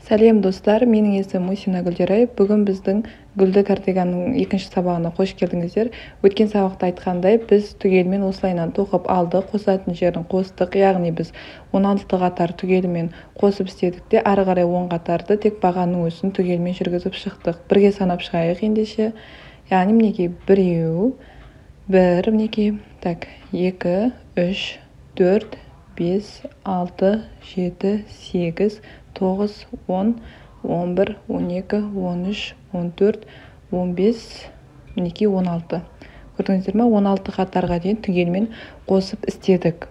Сәлем достар, менің есімім Мусина Гүлдерай. Бүгін біздің гүлді кардиганның екінші сабағына қош келдіңіздер. Өткен сабақта айтқандай, біз түгелмен осылайынан тоқып алдық, қосатын жерін қостық. Яғни біз 16 қатар түгелмен қосып істедік те, ары қарай 10 қатарды тек бағаның өсін түгелмен жүргізіп шықтық. Бірге санап шығайық ендеше. Яғни мінекей біреу, бір, мінекей, так, 2, 3, 4, 5, 6, 7, 8, 9, 10, 11, 12, 13, 14, 15, мінекей 16. Көрдіңіздер ме? 16 қатарға дейін түгелмен қосып істедік.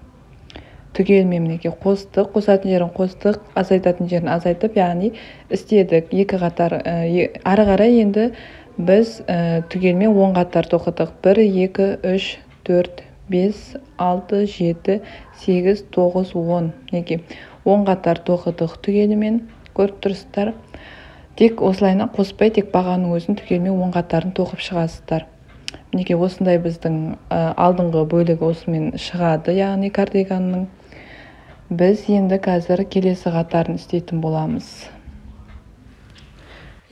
Түгелмен мінекей қостық, қосатын жерін қостық, азайтатын жерін азайтып, яғни істедік. Екі қатар, ары қарай енді біз түгелмен 10 қатар тоқыдық. 1, 2, 3, 4, 5, 6, 7, 8, 9, 10. Мінекей 10 қатар тоқыдық түгелмен, көріп тұрсыздар. Тек осылайынан қоспай, тек бағаның өзін түгелмен 10 қатарын тоқып шығасыздар. Мінекей осындай біздің алдыңғы бөлігі осымен шығады, яғни кардиганның. Біз енді қазір келесі қатарын істейтін боламыз.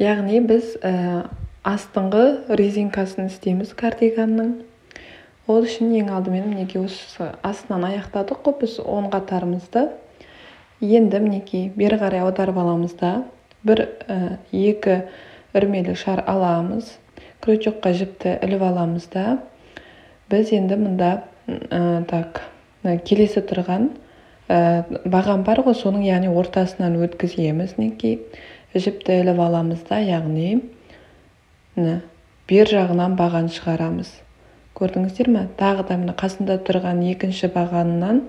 Яғни біз астыңғы резинкасын істейміз кардиганның. Ол үшін ең алдымен мінекей осы астынан аяқтадық қой біз 10 қатарымызды. Енді мінекей бері қарай аударып аламыз да, 1-2 үрмелі шар аламыз, крючокқа жіпті іліп аламыз да. Біз енді мұнда келесі тұрған баған бар ғой, соның яғни ортасынан өткіземіз. Мінекей жіпті іліп аламыз да, яғни бер жағынан баған шығарамыз. Көрдіңіздер ме? Тағы да қасында тұрған екінші бағанынан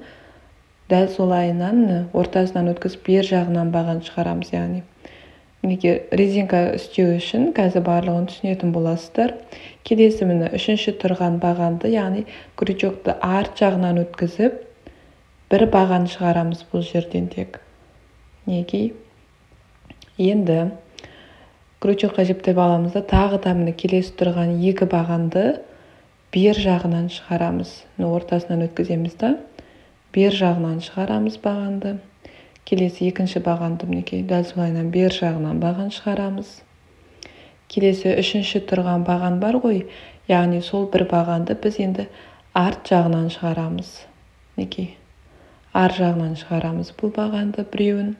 дәл солайынан ортасынан өткізіп бер жағынан баған шығарамыз, яғни. Мінекей резинка істеу үшін қазір барлығын түсінетін боласыздар. Келесі міне үшінші тұрған бағанды, яғни крючокты арт жағынан өткізіп, бір баған шығарамыз бұл жерден тек. Мінекей. Енді крючокқа жіптеп аламыз да, тағы да міне келесі тұрған екі бағанды бер жағынан шығарамыз. Ортасынан өткіземіз да. Бер жағынан шығарамыз бағанды. Келесі екінші бағанды мінекей дәл солайынан бер жағынан баған шығарамыз. Келесі үшінші тұрған баған бар ғой, яғни сол бір бағанды біз енді арт жағынан шығарамыз. Мінекей арт жағынан шығарамыз бұл бағанды біреуін.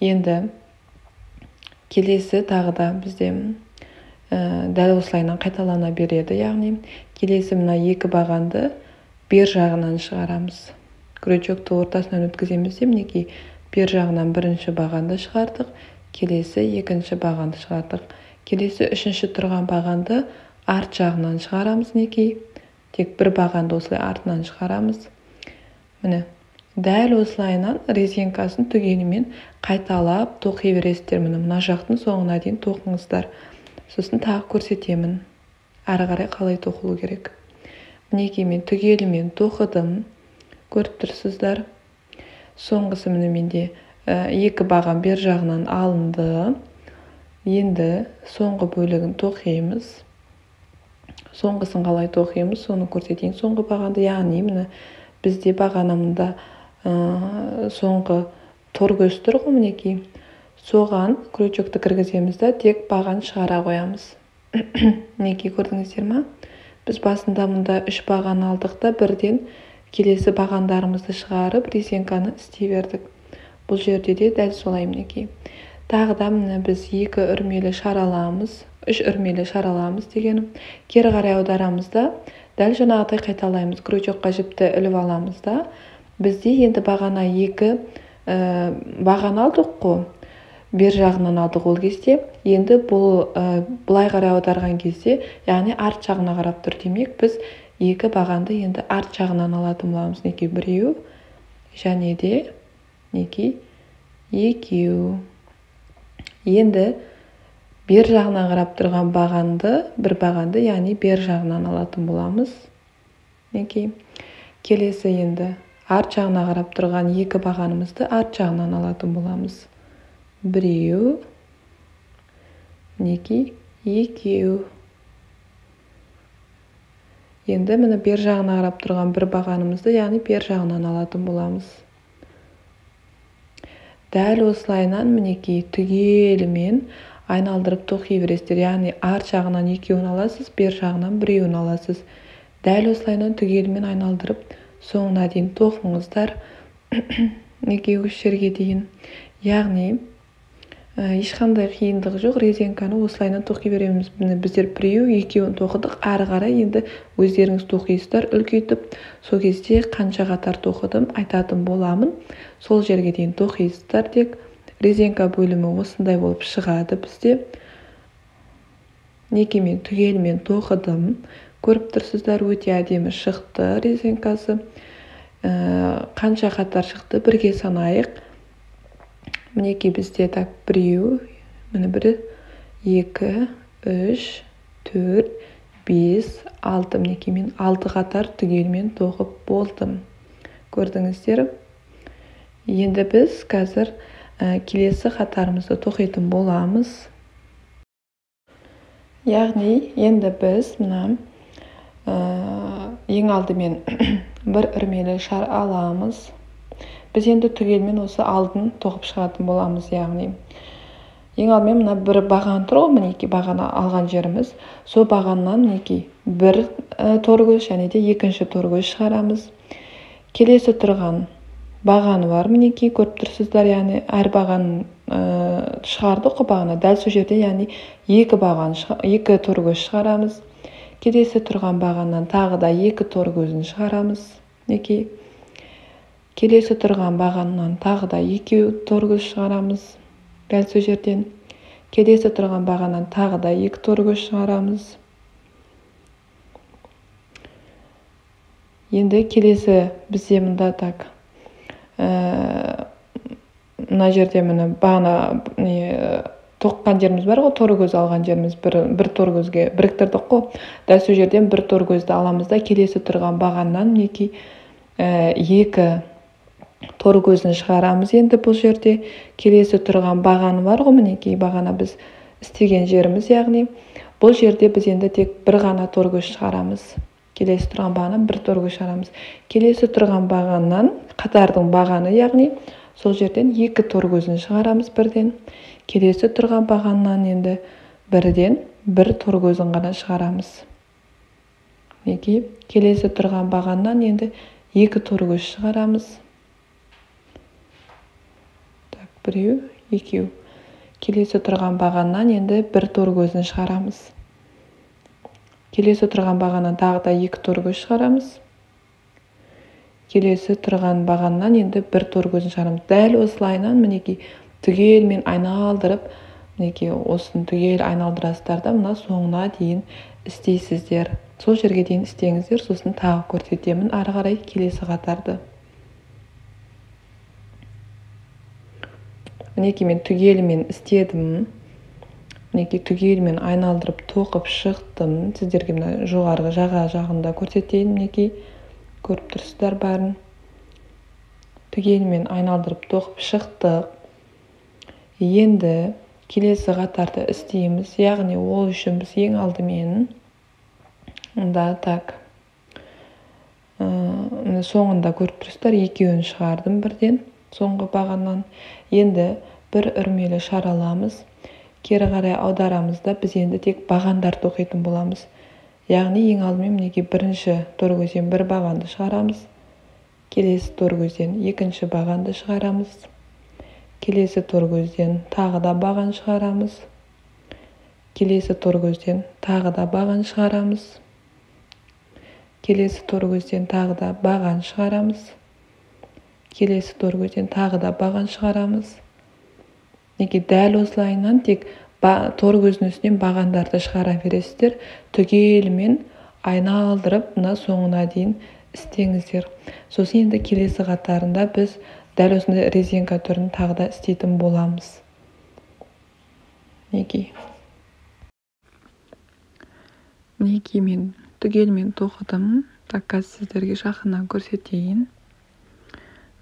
Енді келесі тағы да бізде дәл осылайынан қайталана береді, яғни келесі мына екі бағанды бер жағынан шығарамыз. Крючокты ортасынан өткіземіз де, мінекей бер жағынан бірінші бағанды шығардық, келесі екінші бағанды шығардық. Келесі үшінші тұрған бағанды арт жағынан шығарамыз, мінекей. Тек бір бағанды осылай артынан шығарамыз. Міне, дәл осылайынан резинкасын түгелімен қайталап тоқи бересіздер. Мына жақтың соңына дейін тоқыңыздар. Сосын тағы көрсетемін. Ары қарай қалай тоқылу керек. Мінекей мен түгелімен тоқыдым, көріп тұрсыздар. Соңғысы міне менде екі баған бер жағынан алынды. Енді соңғы бөлігін тоқимыз. Соңғысын қалай тоқимыз, соны көрсетейін. Соңғы бағанды, яғни міне бізде бағанымында соңғы торкөз тұр ғой, мінекей. Соған крючокты кіргіземіз да, тек баған шығара қоямыз. Мінекей көрдіңіздер ме? Біз басында мұнда 3 баған алдық та, бірден келесі бағандарымызды шығарып, резинканы істей бердік. Бұл жерде де дәл солай мінекей. Тағы да міне біз 2 үрмелі шар аламыз, 3 үрмелі шар аламыз дегенім. Кері қарай аударамыз да, дәл жаңағыдай қайталаймыз. Крючокқа жіпті іліп аламыз да. Бізде енді бағана 2 баған алдық қой. Бер жағынан алдық ол кезде, енді бұлай қарай аударған кезде, яғни арт жағына қарап тұр демек, біз екі бағанды енді арт жағынан алатын боламыз. Мінекей біреу, және де мінекей екеу. Енді бер жағынан қарап тұрған бағанды, бір бағанды, яғни бер жағынан алатын боламыз. Мінекей. Келесі енді арт жағына қарап тұрған екі бағанымызды арт жағынан алатын боламыз. Біреу, мінекей екеу. Енді міне бер жағына қарап тұрған бір бағанымызды, яғни бер жағынан алатын боламыз. дәл осылайынан мінекей түгелімен айналдырып тоқи бересіздер. Яғни арт жағынан екеуін аласыз, бер жағынан біреуін аласыз. Дәл осылайынан түгелімен айналдырып соңына дейін тоқыңыздар. Мінекей осы жерге дейін. Яғни ешқандай қиындығы жоқ. Резинканы осылайынан тоқи береміз. Біздер біреу екеуін тоқыдық. Ары қарай енді өздеріңіз тоқисыздар үлкейтіп. Сол кезде қанша қатар тоқыдым айтатын боламын. Сол жерге дейін тоқисыздар. Тек резинка бөлімі осындай болып шығады бізде. Мінекей мен түгелімен тоқыдым. Көріп тұрсыздар, өте әдемі шықты резинкасы. Қанша қатар шықты бірге санайық. Мінекей бізде так біреу, міне 1, 2, 3, 4, 5, 6. Мінекей мен 6 қатар түгелмен тоқып болдым. Көрдіңіздер? Енді біз қазір келесі қатарымызды тоқитын боламыз. Яғни енді біз мына ең алдымен бір үрмелі шар аламыз. Біз енді түгелмен осы алдын тоқып шығатын боламыз. Яғни ең алдымен мына бір баған тұр ғой, мінекей бағана алған жеріміз. Сол бағаннан мінекей бір торгөз және де екінші торгөз шығарамыз. Келесі тұрған бағаны бар, мінекей көріп тұрсыздар. Яғни әр баған шығардық қой бағана. Дәл сол жерде яғни екі торгөз шығарамыз. Келесі тұрған бағаннан тағы да екі торгөзін шығарамыз. Мінекей келесі тұрған бағаннан тағы да екеу торгөз шығарамыз. Дәл сол жерден. Келесі тұрған бағаннан тағы да екі торгөз шығарамыз. Енді келесі бізде мұнда так. Мына жерде міне бағана тоққан жеріміз бар ғой, торгөз алған жеріміз бір торгөзге біріктірдік қой. Дәл сол жерден бір торгөзді аламыз да келесі тұрған бағаннан мінекей екі торгөзін шығарамыз. Енді бұл жерде келесі тұрған бағаны бар ғой, мінекей бағана біз істеген жеріміз. Яғни бұл жерде біз енді тек бір ғана торгөз шығарамыз. Келесі тұрған бағаннан бір торгөз шығарамыз. Келесі тұрған бағаннан қатардың бағаны, яғни сол жерден екі торгөзін шығарамыз бірден. Келесі тұрған бағаннан енді бірден бір торгөзін ғана шығарамыз. Мінекей келесі тұрған бағаннан енді екі торгөз шығарамыз. Біреу, екеу. Келесі тұрған бағаннан енді бір торгөзін шығарамыз. Келесі тұрған бағаннан тағы да екі торгөз шығарамыз. Келесі тұрған бағаннан енді бір торгөзін шығарамыз. Дәл осылайынан мінекей түгелмен айналдырып, мінекей осын түгел айналдырасыздар да мына соңына дейін істейсіздер. Сол жерге дейін істеңіздер, сосын тағы көрсетемін ары қарай келесі қатарды. Мінекей мен түгелмен істедім. Мінекей түгелмен айналдырып тоқып шықтым. Сіздерге мына жоғарғы жағында көрсетейін. Мінекей көріп тұрсыздар бәрін. Түгелмен айналдырып тоқып шықтық. Енді келесі қатарды істейміз. Яғни ол үшін біз ең алдымен мұнда так. Соңында көріп тұрсыздар, екеуін шығардым бірден. Соңғы бағаннан енді бір үрмелі шар аламыз. Кері қарай аударамыз да біз енді тек бағандар тоқитын боламыз. Яғни ең алдымен мінекей бірінші торгөзден бір бағанды шығарамыз. Келесі торгөзден екінші бағанды шығарамыз. Келесі торгөзден тағы да баған шығарамыз. Келесі торгөзден тағы да баған шығарамыз. Келесі торгөзден тағы да баған шығарамыз. Келесі торгөзден тағы да баған шығарамыз. Неге дәл осылайынан тек торгөздің үстінен бағандарды шығара бересіздер. Түгелмен айналдырып, мына соңына дейін істеңіздер. Сосын енді келесі қатарында біз дәл осындай резинка түрін тағы да істейтін боламыз. Неге? Мінекей мен түгелмен тоқыдым. Так, сіздерге жақыннан көрсетейін.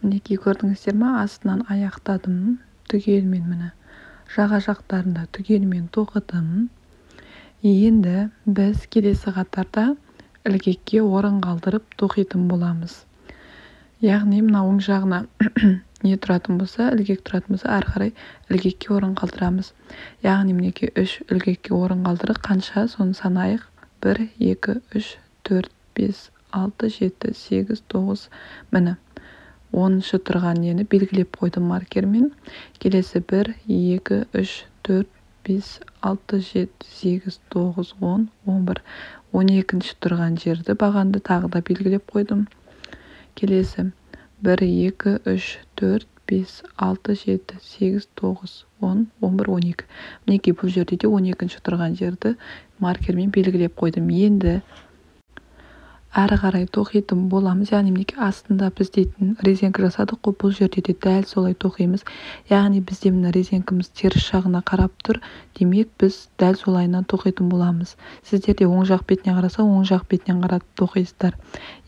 Мінекей көрдіңіздер ма? Астынан аяқтадым. Түгелмен міне. Жаға жақтарында түгелмен тоқыдым. Енді біз келесі қатарда ілгекке орын қалдырып тоқитын боламыз. Яғни мына оң жағына не тұратын болса, ілгек тұратын болса, ары қарай ілгекке орын қалдырамыз. Яғни мінекей 3 ілгекке орын қалдырып, қанша? Соны санайық. 1, 2, 3, 4, 5, 6, 7, 8, 9. Міне 10-шы тұрған нені белгілеп қойдым маркермен. Келесі 1, 2, 3, 4, 5, 6, 7, 8, 9, 10, 11. 12-ші тұрған жерді бағанды тағы да белгілеп қойдым. Келесі 1, 2, 3, 4, 5, 6, 7, 8, 9, 10, 11, 12. Мінекей бұл жерде де 12-ші тұрған жерді маркермен белгілеп қойдым. Енді әрі қарай тоқитын боламыз. Яғни мінекей астында біз дейтін резеңкі жасадық қой, бұл жерде де дәл солай тоқимыз. Яғни бізде мына резеңкіміз теріс жағына қарап тұр. Демек біз дәл солайынан тоқитын боламыз. Сіздер де оң жақ бетіне қараса, оң жақ бетінен қарап тоқисыздар.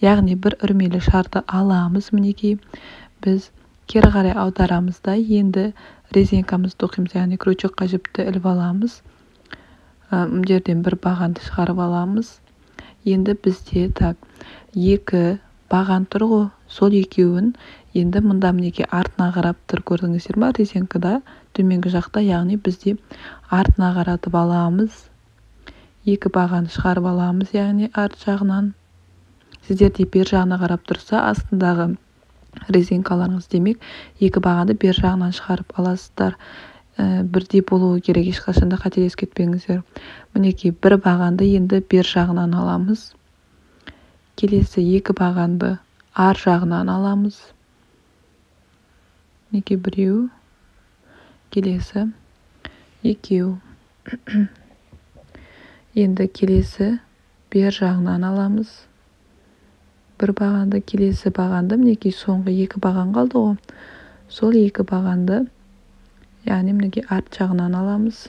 Яғни бір үрмелі шарды аламыз. Мінекей біз кері қарай аударамыз да енді резеңкамызды тоқимыз. Яғни крючокқа жіпті іліп аламыз. Мына жерден бір бағанды шығарып аламыз. Енді бізде так 2 баған тұр ғой, сол екеуін енді мұнда мінекей артына қарап тұр, көрдіңіздер ме? Резеңкада төменгі жақта, яғни бізде артына қаратып аламыз. 2 баған шығарып аламыз, яғни арт жағынан. Сіздерде бер жағына қарап тұрса, астындағы резеңкаларыңыз демек 2 бағанды бер жағынан шығарып аласыздар. Бірдей болуы керек, ешқашанда қателесіп кетпеңіздер. Мінекей 1 бағанды енді бер жағынан аламыз. Келесі 2 бағанды ар жағынан аламыз. Мінекей 1, келесі 2. Енді келесі бер жағынан аламыз. 1 бағанды, келесі бағанды, мінекей соңғы 2 баған қалды ғой. Сол 2 бағанды яғни мінекей арт жағынан аламыз.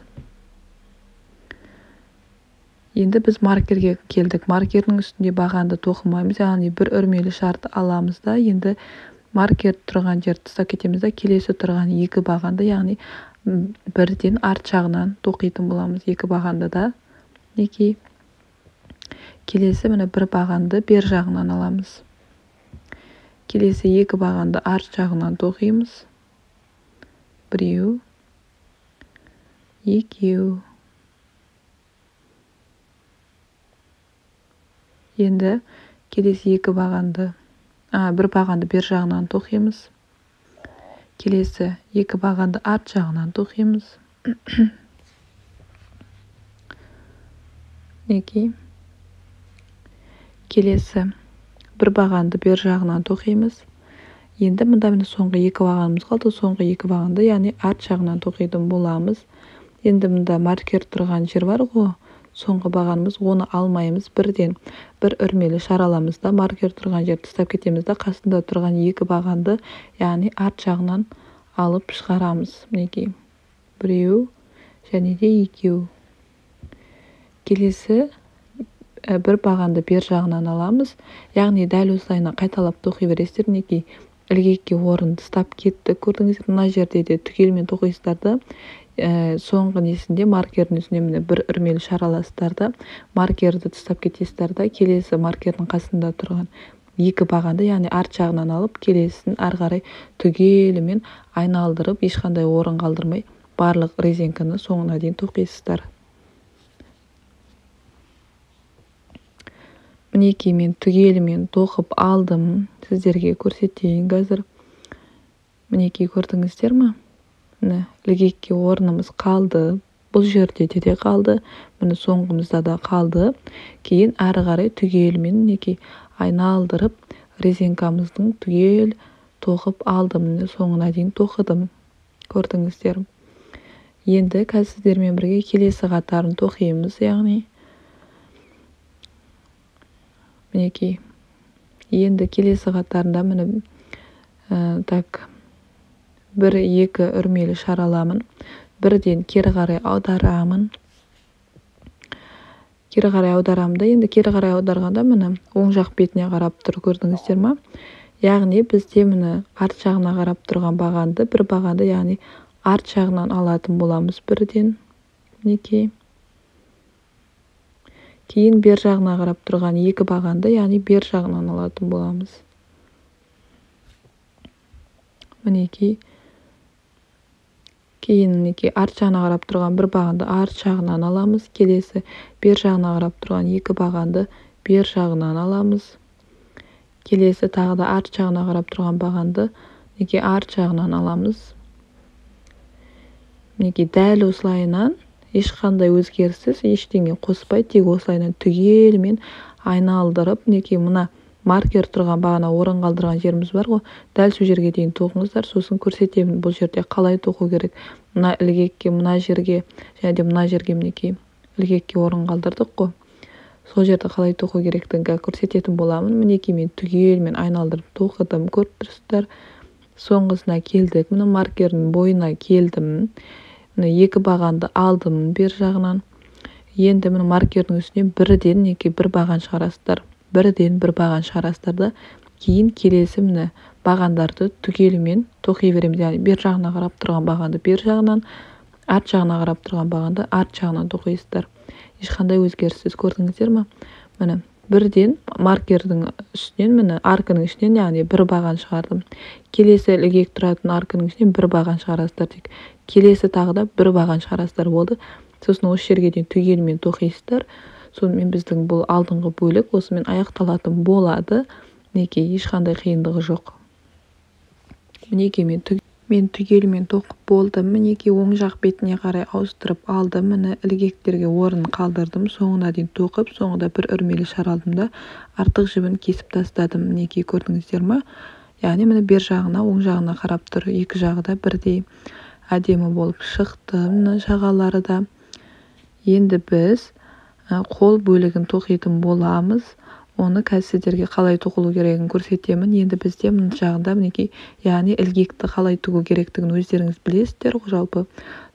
Енді біз маркерге келдік. Маркердің үстінде бағанды тоқымаймыз. Яғни бір үрмелі шарды аламыз да, енді маркер тұрған жерді тастап кетеміз да, келесі тұрған 2 бағанды, яғни бірден арт жағынан тоқитын боламыз. 2 бағанды да мінекей. Келесі міне 1 бағанды бер жағынан аламыз. Келесі 2 бағанды арт жағынан тоқимыз. 1, 2. Енді келесі 2 бағанды, 1 бағанды бер жағынан тоқимыз. Келесі 2 бағанды арт жағынан тоқимыз. Мінекей. Келесі 1 бағанды бер жағынан тоқимыз. Енді мұнда міне соңғы 2 бағанымыз қалды. Соңғы 2 бағанды, яғни арт жағынан тоқитын боламыз. Енді мұнда маркер тұрған жер бар ғой, соңғы бағанымыз, оны алмаймыз. Бірден бір үрмелі шар аламыз да, маркер тұрған жерді тастап кетеміз да, қасында тұрған 2 бағанды, яғни арт жағынан алып шығарамыз. Мінекей 1 және де 2. Келесі 1 бағанды бер жағынан аламыз. Яғни дәл осылайынан қайталап тоқи бересіздер. Мінекей ілгекке орын тастап кетті. Көрдіңіздер, мына жерде де түгелмен тоқисыздар да. Соңғы несінде маркердің үстіне міне бір үрмелі шар аласыздар да, маркерді тастап кетесіздер да, келесі маркердің қасында тұрған 2 бағанды, яғни арт жағынан алып, келесін ары қарай түгелімен айналдырып, ешқандай орын қалдырмай, барлық резеңканы соңына дейін тоқисыздар. Мінекей мен түгелімен тоқып алдым, сіздерге көрсетейін қазір. Мінекей көрдіңіздер ме? Ілгекке орнымыз қалды. Бұл жерде де қалды. Міне соңғымызда да қалды. Кейін әрі қарай түгелімен мінекей айналдырып, резеңкамыздың түгел тоқып алдым. Міне соңына дейін тоқыдым. Көрдіңіздер. Енді қазір сіздермен бірге келесі қатарын тоқимыз, яғни мінекей. Енді келесі қатарында міне так 1-2 үрмелі шар аламын. Бірден кері қарай аударамын. Кері қарай аударамын да, енді кері қарай аударғанда міне оң жақ бетіне қарап тұр, көрдіңіздер ме? Яғни бізде міне арт жағына қарап тұрған бағанды, 1 бағанды, яғни арт жағынан алатын боламыз бірден. Мінекей. Кейін бер жағына қарап тұрған 2 бағанды, яғни бер жағынан алатын боламыз. мінекей кейін мінекей арт жағына қарап тұрған бір бағанды арт жағынан аламыз. Келесі бер жағына қарап тұрған екі бағанды бер жағынан аламыз. Келесі тағы да арт жағына қарап тұрған бағанды мінекей арт жағынан аламыз. Мінекей дәл осылайынан ешқандай өзгеріссіз ештеңе қоспай тек осылайынан түгелімен айналдырып, мінекей мына маркер тұрған бағана орын қалдырған жеріміз бар ғой, дәл сол жерге дейін тоқыңыздар, сосын көрсетемін бұл жерде қалай тоқу керек. Мына ілгекке, мына жерге және де мына жерге мінекей ілгекке орын қалдырдық қой. Сол жерді қалай тоқу керектігін көрсететін боламын. Мінекей мен түгелмен айналдырып тоқыдым, көріп тұрсыздар. Соңғысына келдік. Мына маркердің бойына келдім. Мына екі бағанды алдым бер жағынан. Енді мына маркердің үстіне бірден мінекей бір баған шығарасыздар. Бірден бір баған шығарасыздар. Кейін келесі міне бағандарды түгелімен тоқи береміз. Яғни бер жағына қарап тұрған бағанды бер жағынан, арт жағына қарап тұрған бағанды арт жағынан тоқисыздар. Ешқандай өзгеріссіз, көрдіңіздер ме? Міне бірден маркердің үстінен, міне арканың ішінен, яғни бір баған шығардым. Келесі ілгек тұратын арканың ішінен бір баған шығарасыздар тек. Келесі тағы да бір баған шығарасыздар болды. Сосын осы жерге дейін түгелімен тоқисыздар. Сонымен біздің бұл алдыңғы бөлік осымен аяқталатын болады. Мінекей ешқандай қиындығы жоқ. Мінекей мен түгелімен тоқып болдым. Мінекей оң жақ бетіне қарай ауыстырып алдым. Міне ілгектерге орын қалдырдым. Соңына дейін тоқып, соңында бір үрмелі шар алдым да артық жібін кесіп тастадым. Мінекей көрдіңіздер ме? Яғни міне бер жағына, оң жағына қарап тұр. Екі жағы да бірдей әдемі болып шықты. Міне жағалары да. Енді біз қол бөлігін тоқитын боламыз. Оны сіздерге қалай тоқылу керегін көрсетемін. Енді бізде мына жағында мінекей, яғни ілгекті қалай тігу керектігін өздеріңіз білесіздер ғой жалпы.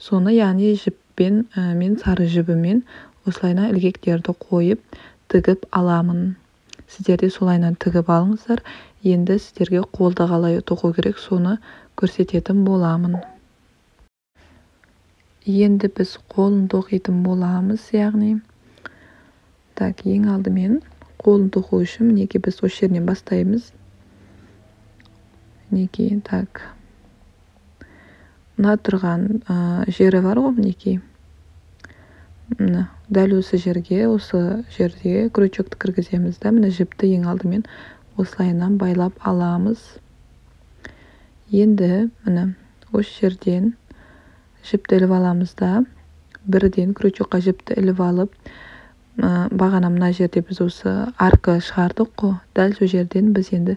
Соны яғни жіппен, мен сары жібімен осылайна ілгектерді қойып тігіп аламын. Сіздер де солайынан тігіп алыңыздар. Енді сіздерге қолды қалай тоқу керек, соны көрсететін боламын. Енді біз қолын тоқитын боламыз, яғни ең алдымен қолын тоқу үшін мінекей біз осы жерінен бастаймыз. Мінекей мына тұрған жері бар ғой, мінекей. Дәл осы жерге крючокты кіргіземіз да, міне жіпті ең алдымен осылайынан байлап аламыз. Енді міне осы жерден жіпті іліп аламыз да, бірден крючокқа жіпті іліп алып, бағана мына жерде біз осы арка шығардық қой. Дәл сол жерден біз енді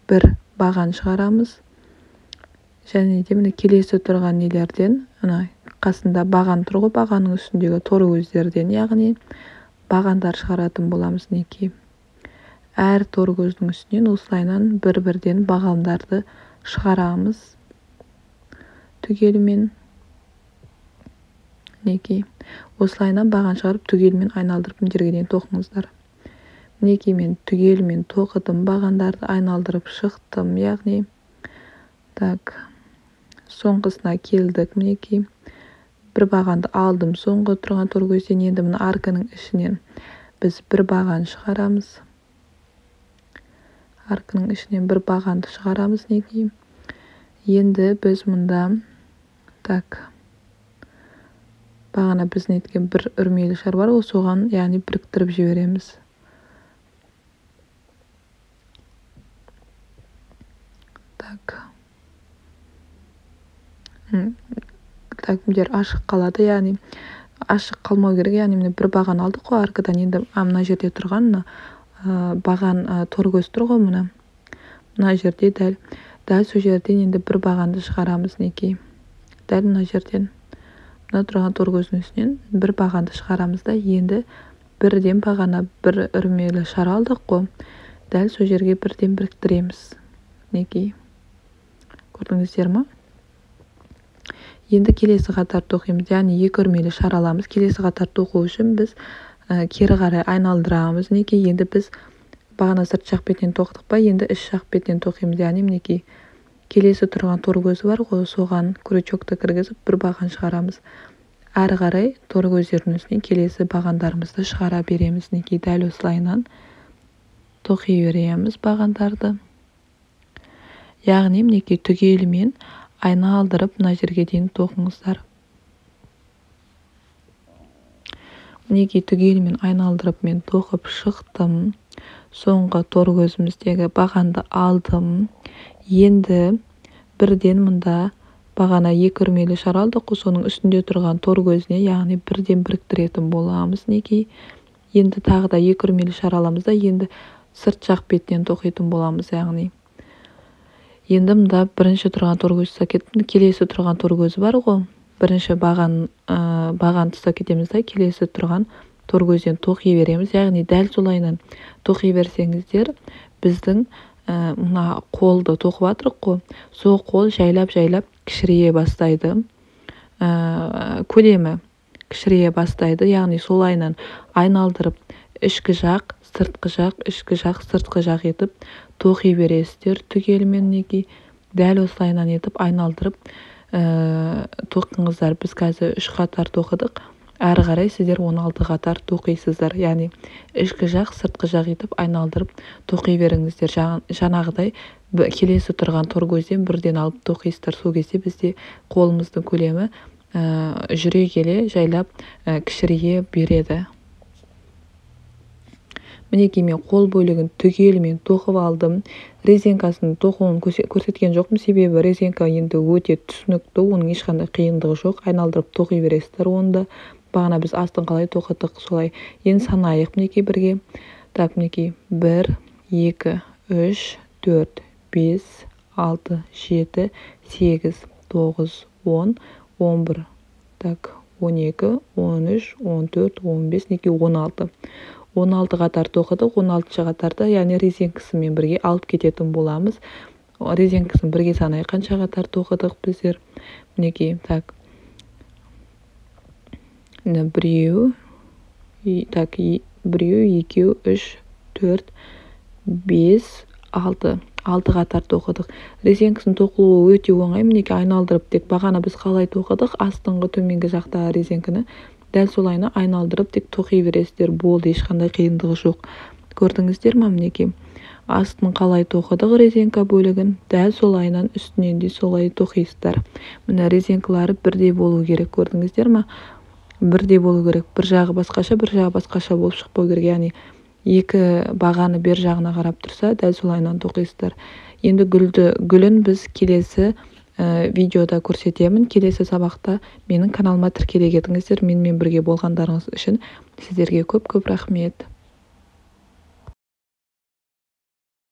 бір баған шығарамыз. Және де міне келесі тұрған нелерден, қасында баған тұр ғой, бағаның үстіндегі торы көздерден, яғни бағандар шығаратын боламыз. Мінекей әр торы көздің үстінен осылайынан бір-бірден бағандарды шығарамыз түгелімен. Мінекей осылайынан баған шығарып түгелімен айналдырып жерге дейін тоқыңыздар. Мінекей мен түгелімен тоқыдым, бағандарды айналдырып шықтым. Яғни соңғысына келдік. Мінекей бір бағанды алдым соңғы тұрған тор көзден. Енді мына арканың ішінен біз бір баған шығарамыз. Арканың ішінен бір бағанды шығарамыз. Мінекей енді біз мұнда бағана біз неткен бір үрмелі шар бар ғой, соған яғни біріктіріп жібереміз. Міндер ашық қалады, яғни ашық қалмау керек. Яғни міне бір баған алдық қой аркадан. Енді мына жерде тұрған баған тор көз тұр ғой, мына жерде дәл сол жерден енді бір бағанды шығарамыз. Мінекей дәл мына жерден мына тұрған тор көздің үстінен бір бағанды шығарамыз да, енді бірден бағана бір үрмелі шар алдық қой. Дәл сол жерге бірден біріктіреміз. Мінекей көрдіңіздер ме? Енді келесі қатар тоқимыз, яғни екі үрмелі шар аламыз. Келесі қатар тоқу үшін біз кері қарай айналдырамыз. Мінекей енді біз бағана сырт жақ бетінен тоқтық па, енді іш жақ бетінен тоқимыз. Яғни мінекей келесі тұрған тор көзі бар ғой, соған крючокты кіргізіп бір баған шығарамыз. Әрі қарай тор көздердің үстінен келесі бағандарымызды шығара береміз. Мінекей дәл осылайынан тоқи береміз бағандарды. яғни мінекей түгелімен айналдырып мына жерге дейін тоқыңыздар. Мінекей түгелімен айналдырып мен тоқып шықтым. Соңғы тор көзіміздегі бағанды алдым. Енді бірден мұнда бағана 2 үрмелі шар алдық, соның үстінде тұрған тор көзіне, яғни бірден біріктіретін боламыз. Мінекей енді тағы да 2 үрмелі шар аламыз да, енді сырт жақ бетінен тоқитын боламыз. Яғни енді мұнда бірінші тұрған тор көзі кетті, келесі тұрған тор көзі бар ғой. Бірінші баған тұстап кетеміз да, келесі тұрған тор көзден тоқи береміз. Яғни дәл солайынан тоқи берсеңіздер, біздің мына қолды тоқып жатырық қой, сол қол жайлап кішірейе бастайды. Көлемі кішірейе бастайды. Яғни солайынан айналдырып ішкі жақ, сыртқы жақ, ішкі жақ, сыртқы жақ етіп тоқи бересіздер. Түгелімен неге дәл осылайынан етіп айналдырып тоқыңыздар. Біз қазір 3 қатар тоқыдық. Әрі қарай сіздер 16 қатар тоқисыздар. Яғни ішкі жақ, сыртқы жақ етіп айналдырып тоқи беріңіздер. Жаңағыдай келесі тұрған тор көзден бірден алып тоқисыздар. Сол кезде бізде қолымыздың көлемі жүре келе жайлап кішірейе береді. Мінекей мен қол бөлігін түгелімен тоқып алдым. Резинкасын тоқуын көрсеткен жоқпын, себебі резинка енді өте түсінікті, оның ешқандай қиындығы жоқ. Айналдырып тоқи бересіздер. Онда бағана біз астын қалай тоқыдық, солай. Енді санайық мінекей бірге. Так, мінекей 1, 2, 3, 4, 5, 6, 7, 8, 9, 10, 11, так, 12, 13, 14, 15, неке 16. 16 қатар тоқыдық. 16 қатарда, яғни резинкасымен бірге алып кететін боламыз. Резинкасын бірге санай қанша қатар тоқыдық біздер. Мінекей, так. Біреу, так, біреу, екеу, 3, 4, 5, 6. 6 қатар тоқыдық. Резинкасын тоқылуы өте оңай. Мінекей айналдырып тек бағана біз қалай тоқыдық, астыңғы төменгі жақтағы резинканы дәл солайына айналдырып тек тоқи бересіздер. Болды, ешқандай қиындығы жоқ. Көрдіңіздер ме? Мінекей астын қалай тоқыдық резинка бөлігін, дәл солайынан үстінен де солай тоқисыздар. Мына резинкалары бірдей болу керек. Көрдіңіздер ме? Бірдей болу керек. Бір жағы басқаша, бір жағы басқаша болып шықпау керек. Яғни екі бағаны бер жағына қарап тұрса, дәл солайынан тоқисыздар. Енді гүлін біз келесі видеода көрсетемін. Келесі сабақта менің каналыма тіркеле кетіңіздер. Менімен бірге болғандарыңыз үшін сіздерге көп рахмет.